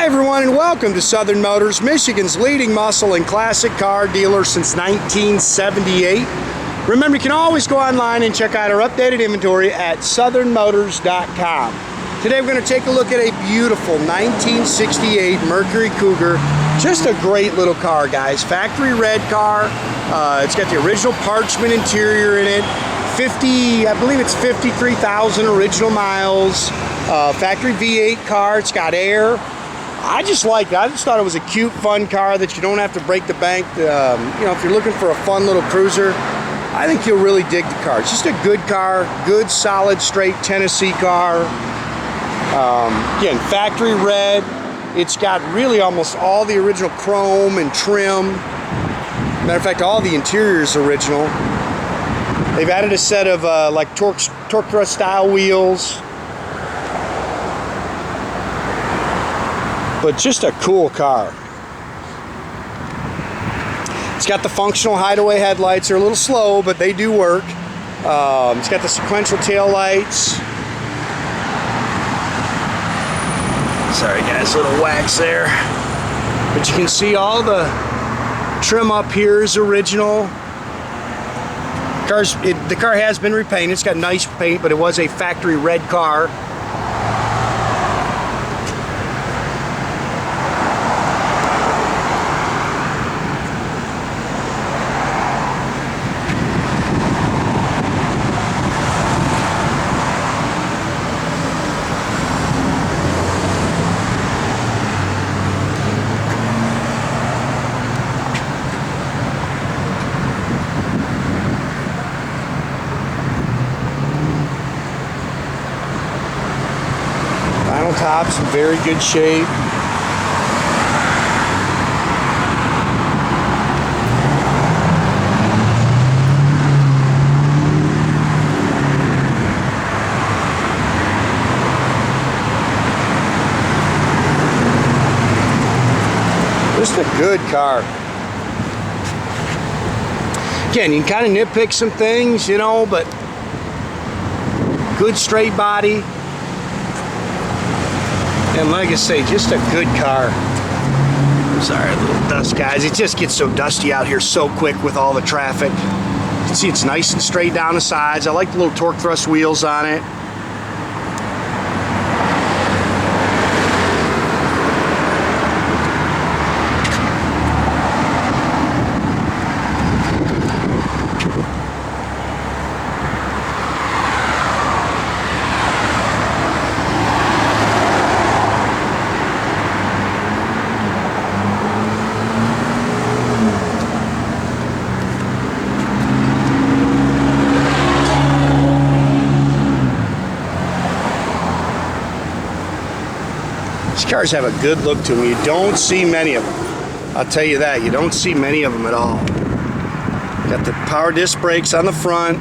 everyone, and welcome to Southern Motors, Michigan's leading muscle and classic car dealer since 1978. Remember, you can always go online and check out our updated inventory at southernmotors.com. Today we're going to take a look at a beautiful 1968 Mercury Cougar. Just a great little car, guys. Factory red car. It's got the original parchment interior in it. I believe it's 53,000 original miles. Factory V8 car. It's got air. I just like it. I just thought it was a cute, fun car that you don't have to break the bank. You know, if you're looking for a fun little cruiser, I think you'll really dig the car. It's just a good car, good, solid, straight Tennessee car. Again, factory red. It's got really almost all the original chrome and trim. Matter of fact, all the interior is original. They've added a set of like torque thrust style wheels. But just a cool car. It's got the functional hideaway headlights. They're a little slow, but they do work. It's got the sequential tail lights. Sorry guys, a little wax there. But you can see all the trim up here is original. The car has been repainted. It's got nice paint, but it was a factory red car. Top's in very good shape. Just a good car. Again, you can kind of nitpick some things, you know, but good straight body. And like I say, just a good car. I'm sorry, a little dust, guys. It just gets so dusty out here so quick with all the traffic. You can see it's nice and straight down the sides. I like the little torque thrust wheels on it. These cars have a good look to them. You don't see many of them. I'll tell you that. You don't see many of them at all. Got the power disc brakes on the front.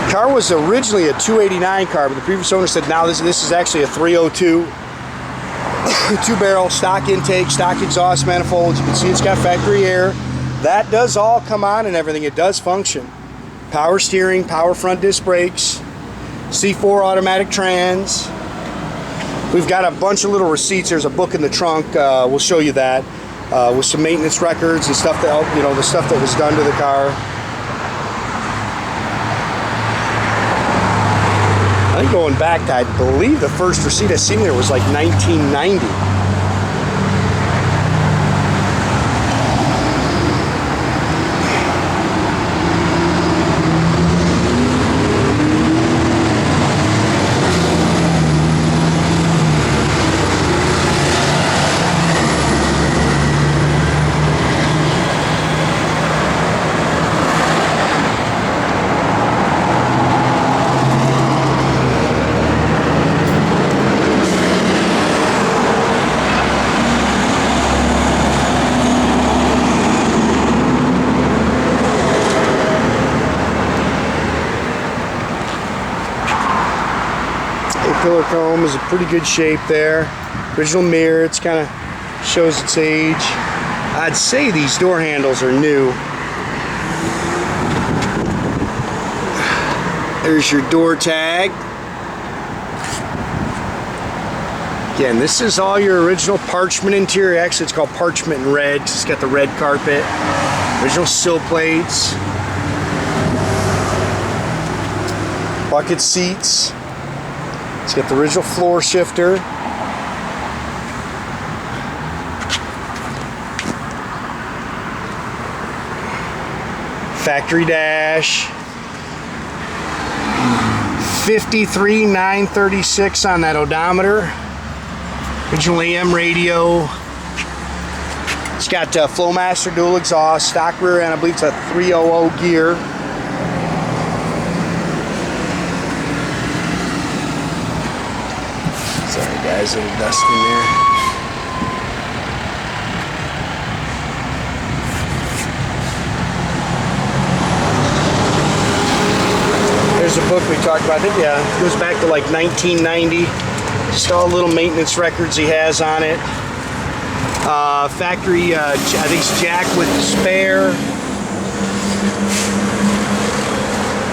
The car was originally a 289 car, but the previous owner said now this is actually a 302. Two-barrel stock intake, stock exhaust manifolds. You can see it's got factory air. That does all come on and everything. It does function. Power steering, power front disc brakes, C4 automatic trans. We've got a bunch of little receipts. There's a book in the trunk. We'll show you that with some maintenance records and stuff that, you know, the stuff that was done to the car. I think going back to, I believe the first receipt I seen there was like 1990. Pillar chrome is in pretty good shape there. Original mirror, it's kind of shows its age. I'd say these door handles are new. There's your door tag. Again, this is all your original parchment interior. Actually, it's called parchment in red. It's got the red carpet. Original sill plates. Bucket seats. It's got the original floor shifter. Factory dash. 53,936 on that odometer. Original AM radio. It's got Flowmaster dual exhaust, stock rear end. I believe it's a 300 gear. Sorry guys, a little dust in there. There's a book we talked about. I think, yeah, it goes back to like 1990. Just all little maintenance records he has on it. Factory, I think it's jack with spare.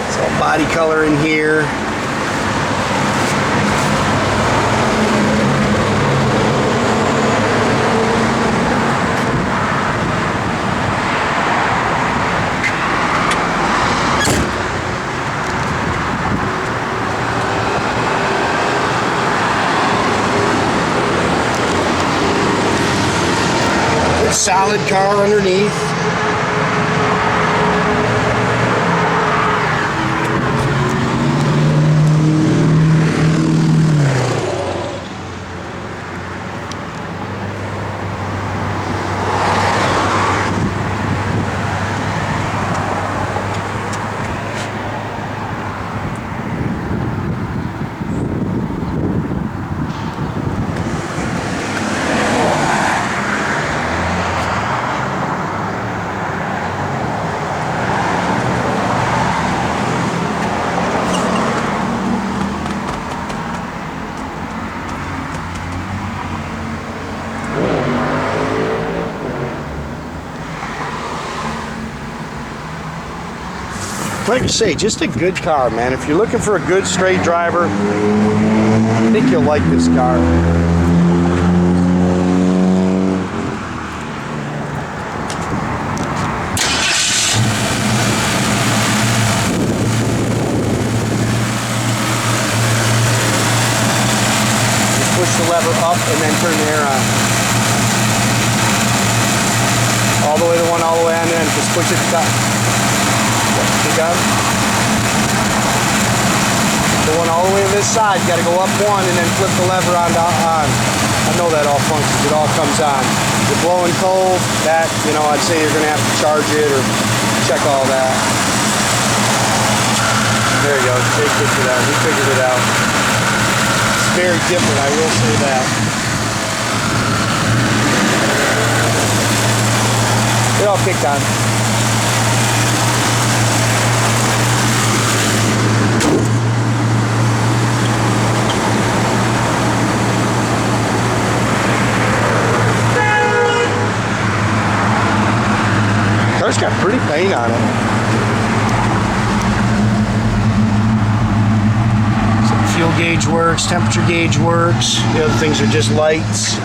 It's all body color in here. Solid car underneath. Like I say, just a good car, man. If you're looking for a good straight driver, I think you'll like this car. Just push the lever up and then turn the air on. All the way to one, all the way on in. Just push it to top. You got it? The one all the way to this side, you got to go up one and then flip the lever on. I know that all functions, it all comes on. If you're blowing cold, that, you know, I'd say you're going to have to charge it or check all that. There you go, they figured it out. We figured it out. It's very different, I will say that. It all kicked on. Car's got pretty paint on it. So fuel gauge works, temperature gauge works. The other things are just lights.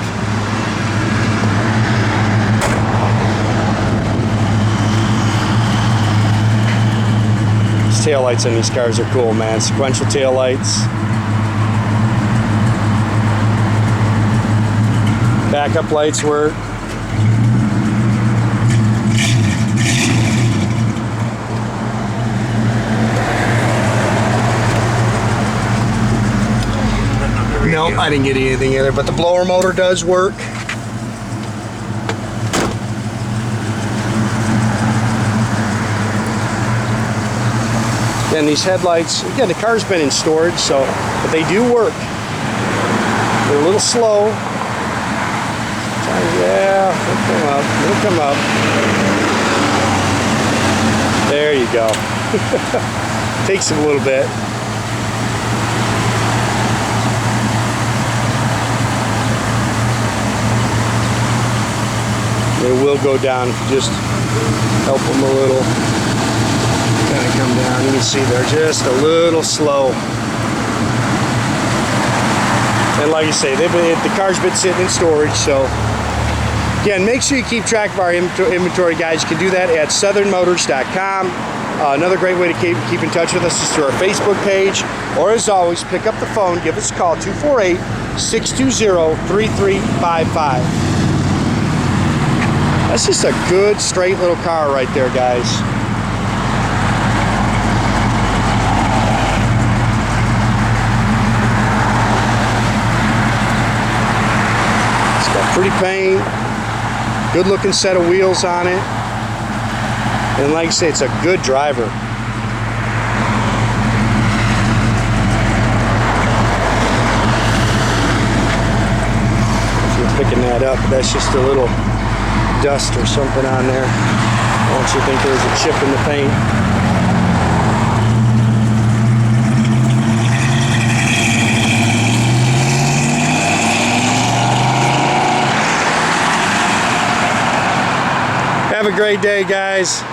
These tail lights on these cars are cool, man. Sequential tail lights. Backup lights work. Nope, I didn't get anything either, but the blower motor does work. And these headlights, again, the car's been in storage, so, but they do work. They're a little slow. Yeah, it'll come up. There you go. Takes them a little bit. It will go down if you just help them a little. kind of come down. You can see they're just a little slow. And like I say, the car's been sitting in storage, so again, make sure you keep track of our inventory, guys. You can do that at southernmotors.com. Another great way to keep in touch with us is through our Facebook page, or as always, pick up the phone, give us a call, 248-620-3355. That's just a good, straight little car right there, guys. It's got pretty paint, good looking set of wheels on it. And like I say, it's a good driver. If you're picking that up, that's just a little dust or something on there. I want you to think there's a chip in the paint. Have a great day, guys.